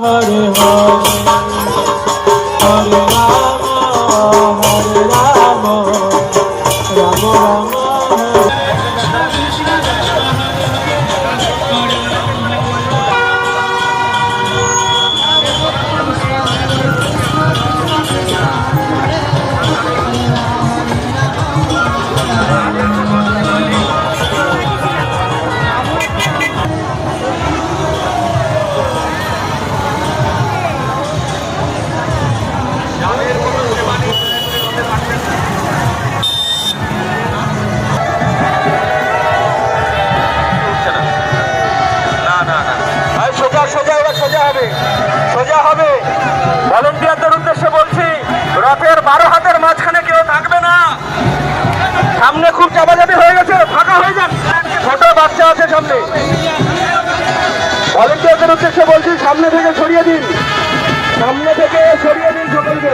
হরে হরে হরে রাম রাম রাম সোজা হবে। ভলেন্টিয়ারদের উদ্দেশ্যে বলছি, রথের 12 হাতের মাঝখানে কেউ থাকবে না। সামনে খুব চাপাচাপি হয়ে গেছে, ফাঁকা হয়ে যান। ছোট বাচ্চা আছে সামনে। ভলেন্টিয়ারদের উদ্দেশ্যে বলছি, সামনে থেকে সরিয়ে দিন, সামনে থেকে সরিয়ে দিন সকলকে।